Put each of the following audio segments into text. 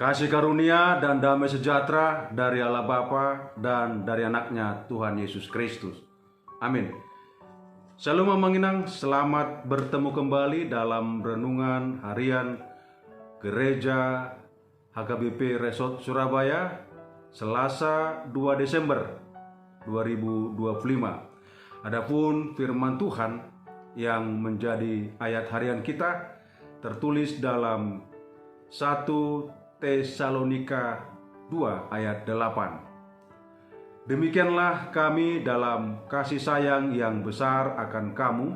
Kasih karunia dan damai sejahtera dari Allah Bapa dan dari anaknya Tuhan Yesus Kristus. Amin. Shalom Manginang, selamat bertemu kembali dalam renungan harian Gereja HKBP Resort Surabaya, Selasa 2 Desember 2025. Adapun firman Tuhan yang menjadi ayat harian kita tertulis dalam 1 Tesalonika 2 ayat 8. Demikianlah kami dalam kasih sayang yang besar akan kamu,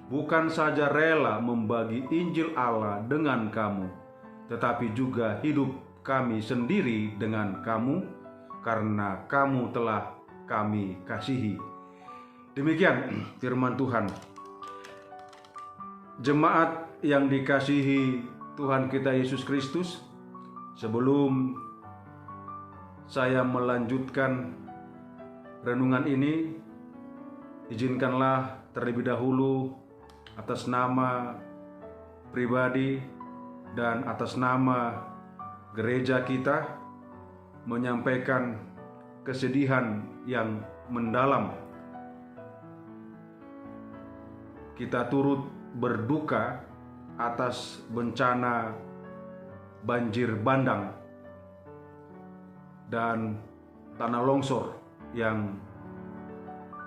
bukan saja rela membagi Injil Allah dengan kamu, tetapi juga hidup kami sendiri dengan kamu, karena kamu telah kami kasihi. Demikian firman Tuhan. Jemaat yang dikasihi Tuhan kita Yesus Kristus, sebelum saya melanjutkan renungan ini, izinkanlah terlebih dahulu atas nama pribadi dan atas nama gereja kita menyampaikan kesedihan yang mendalam. Kita turut berduka atas bencana banjir bandang dan tanah longsor yang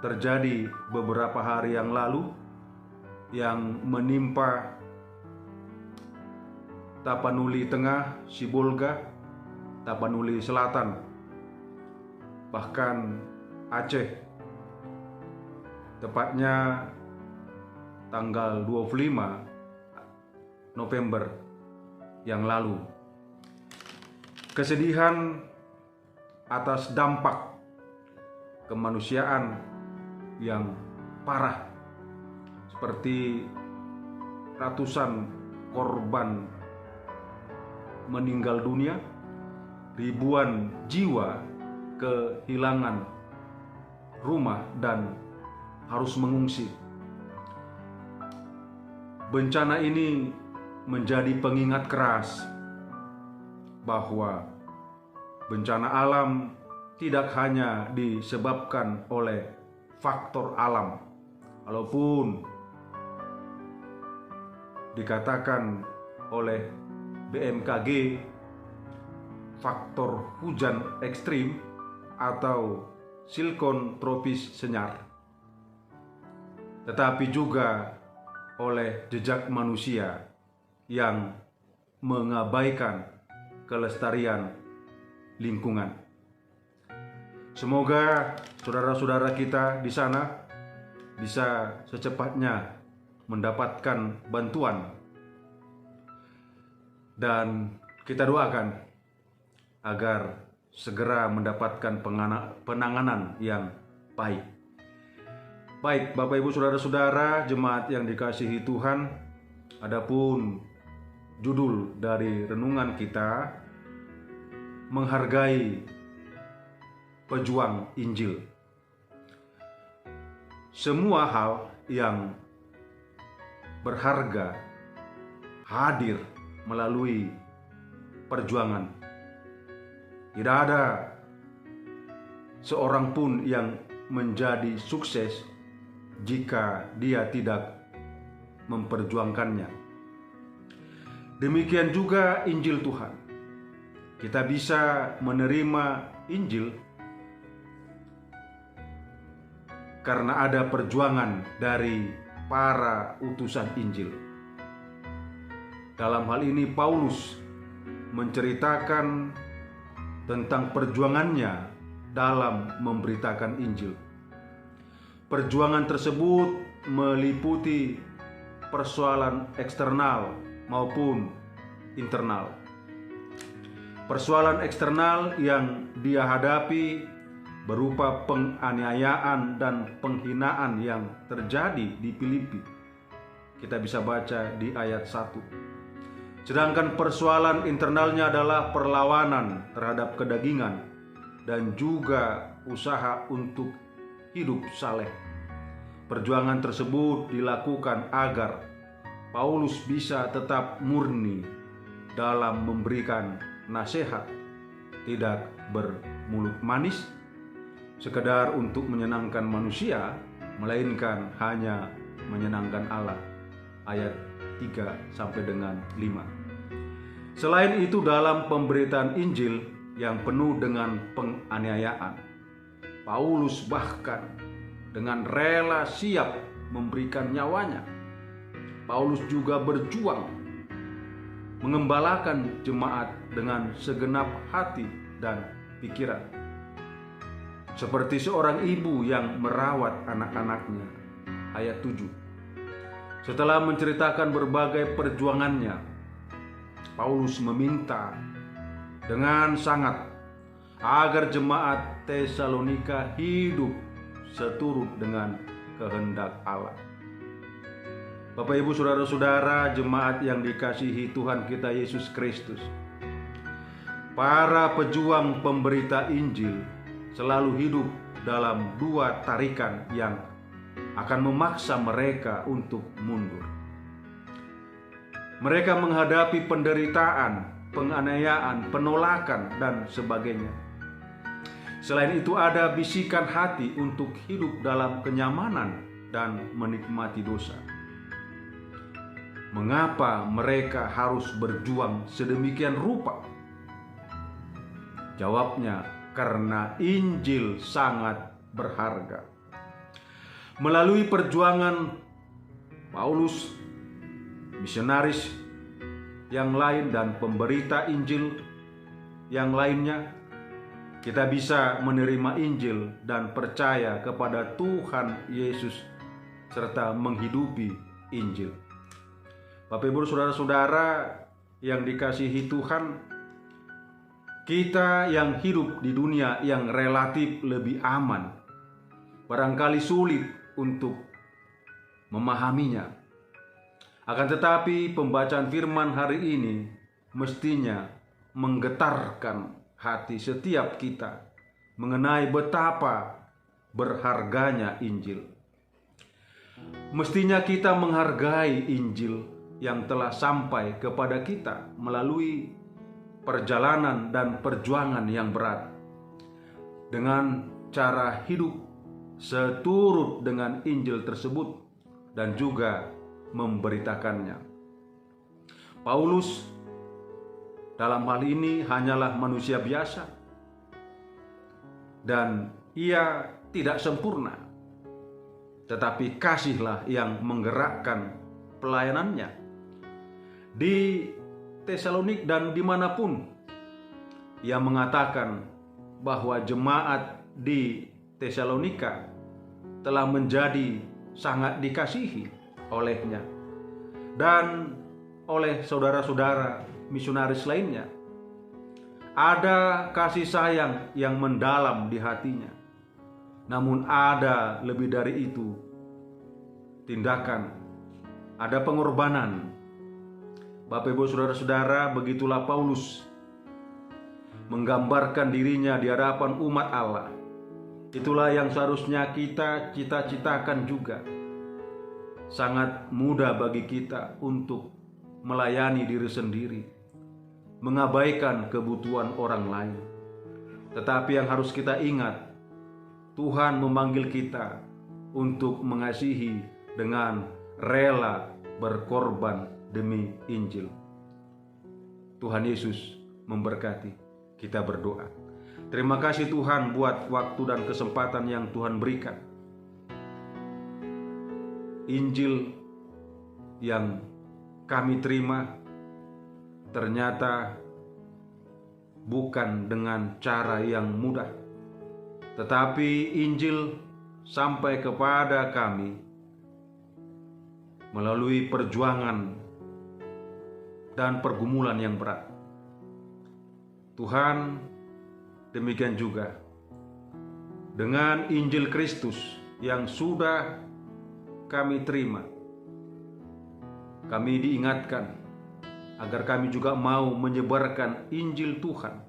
terjadi beberapa hari yang lalu yang menimpa Tapanuli Tengah, Sibolga, Tapanuli Selatan, bahkan Aceh, tepatnya tanggal 25 November yang lalu. Kesedihan atas dampak kemanusiaan yang parah, seperti ratusan korban meninggal dunia, ribuan jiwa kehilangan rumah dan harus mengungsi. Bencana ini menjadi pengingat keras bahwa bencana alam tidak hanya disebabkan oleh faktor alam, walaupun dikatakan oleh BMKG faktor hujan ekstrim atau siklon tropis senyar, tetapi juga oleh jejak manusia yang mengabaikan kelestarian lingkungan. Semoga saudara-saudara kita di sana bisa secepatnya mendapatkan bantuan, dan kita doakan agar segera mendapatkan penanganan yang baik. Baik, Bapak Ibu saudara-saudara jemaat yang dikasihi Tuhan, adapun judul dari renungan kita, menghargai pejuang Injil. Semua hal yang berharga hadir melalui perjuangan. Tidak ada seorang pun yang menjadi sukses jika dia tidak memperjuangkannya. Demikian juga Injil Tuhan. Kita bisa menerima Injil karena ada perjuangan dari para utusan Injil. Dalam hal ini Paulus menceritakan tentang perjuangannya dalam memberitakan Injil. Perjuangan tersebut meliputi persoalan eksternal maupun internal. Persoalan eksternal yang dia hadapi berupa penganiayaan dan penghinaan yang terjadi di Filipi. Kita bisa baca di ayat 1. Sedangkan persoalan internalnya adalah perlawanan terhadap kedagingan dan juga usaha untuk hidup saleh. Perjuangan tersebut dilakukan agar Paulus bisa tetap murni dalam memberikan nasihat, tidak bermulut manis, sekedar untuk menyenangkan manusia, melainkan hanya menyenangkan Allah. Ayat 3 sampai dengan 5. Selain itu, dalam pemberitaan Injil yang penuh dengan penganiayaan, Paulus bahkan dengan rela siap memberikan nyawanya. Paulus juga berjuang mengembalakan jemaat dengan segenap hati dan pikiran, seperti seorang ibu yang merawat anak-anaknya. Ayat 7. Setelah menceritakan berbagai perjuangannya, Paulus meminta dengan sangat agar jemaat Tesalonika hidup seturut dengan kehendak Allah. Bapak, Ibu, saudara-saudara jemaat yang dikasihi Tuhan kita Yesus Kristus, para pejuang pemberita Injil selalu hidup dalam dua tarikan yang akan memaksa mereka untuk mundur. Mereka menghadapi penderitaan, penganiayaan, penolakan, dan sebagainya. Selain itu, ada bisikan hati untuk hidup dalam kenyamanan dan menikmati dosa. Mengapa mereka harus berjuang sedemikian rupa? Jawabnya, karena Injil sangat berharga. Melalui perjuangan Paulus, misionaris yang lain, dan pemberita Injil yang lainnya, kita bisa menerima Injil dan percaya kepada Tuhan Yesus serta menghidupi Injil. Bapak, Ibu, saudara-saudara yang dikasihi Tuhan, kita yang hidup di dunia yang relatif lebih aman barangkali sulit untuk memahaminya. Akan tetapi pembacaan firman hari ini mestinya menggetarkan hati setiap kita mengenai betapa berharganya Injil. Mestinya kita menghargai Injil yang telah sampai kepada kita melalui perjalanan dan perjuangan yang berat, dengan cara hidup seturut dengan Injil tersebut dan juga memberitakannya. Paulus dalam hal ini hanyalah manusia biasa, dan ia tidak sempurna, tetapi kasihlah yang menggerakkan pelayanannya di Tesalonik dan dimanapun. Ia mengatakan bahwa jemaat di Tesalonika telah menjadi sangat dikasihi olehnya dan oleh saudara-saudara misionaris lainnya. Ada kasih sayang yang mendalam di hatinya. Namun ada lebih dari itu, tindakan, ada pengorbanan. Bapak, Ibu, saudara-saudara, begitulah Paulus menggambarkan dirinya di hadapan umat Allah. Itulah yang seharusnya kita cita-citakan juga. Sangat mudah bagi kita untuk melayani diri sendiri, mengabaikan kebutuhan orang lain. Tetapi yang harus kita ingat, Tuhan memanggil kita untuk mengasihi dengan rela berkorban demi Injil. Tuhan Yesus memberkati. Kita berdoa. Terima kasih Tuhan buat waktu dan kesempatan yang Tuhan berikan. Injil yang kami terima ternyata bukan dengan cara yang mudah, tetapi Injil sampai kepada kami melalui perjuangan dan pergumulan yang berat. Tuhan, demikian juga dengan Injil Kristus yang sudah kami terima, kami diingatkan agar kami juga mau menyebarkan Injil Tuhan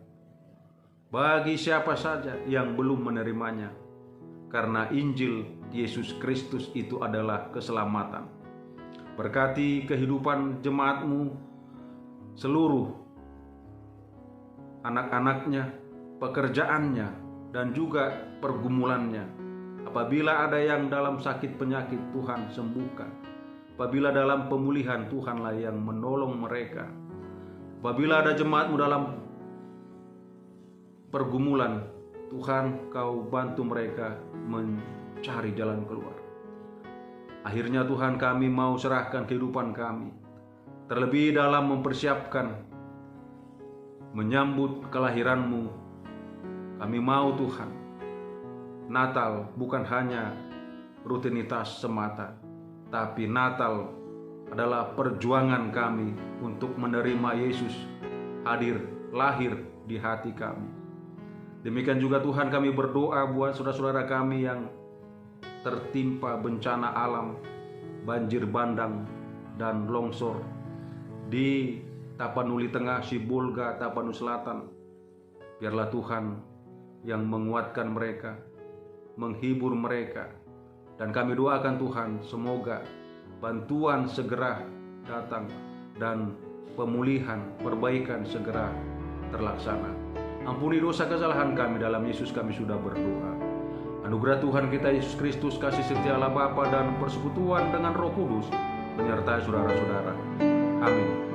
bagi siapa saja yang belum menerimanya, karena Injil Yesus Kristus itu adalah keselamatan. Berkati kehidupan jemaat-Mu, seluruh anak-anaknya, pekerjaannya, dan juga pergumulannya. Apabila ada yang dalam sakit penyakit, Tuhan sembuhkan. Apabila dalam pemulihan, Tuhanlah yang menolong mereka. Apabila ada jemaat-Mu dalam pergumulan, Tuhan, Kau bantu mereka mencari jalan keluar. Akhirnya Tuhan, kami mau serahkan kehidupan kami, terlebih dalam mempersiapkan menyambut kelahiran-Mu. Kami mau Tuhan, Natal bukan hanya rutinitas semata, tapi Natal adalah perjuangan kami untuk menerima Yesus hadir, lahir di hati kami. Demikian juga Tuhan, kami berdoa buat saudara-saudara kami yang tertimpa bencana alam, banjir bandang dan longsor di Tapanuli Tengah, Sibolga, Tapanuli Selatan. Biarlah Tuhan yang menguatkan mereka, menghibur mereka. Dan kami doakan Tuhan, semoga bantuan segera datang dan pemulihan, perbaikan segera terlaksana. Ampuni dosa kesalahan kami, dalam Yesus kami sudah berdoa. Anugerah Tuhan kita Yesus Kristus, kasih setia Allah Bapa, dan persekutuan dengan Roh Kudus menyertai saudara-saudara. Amin.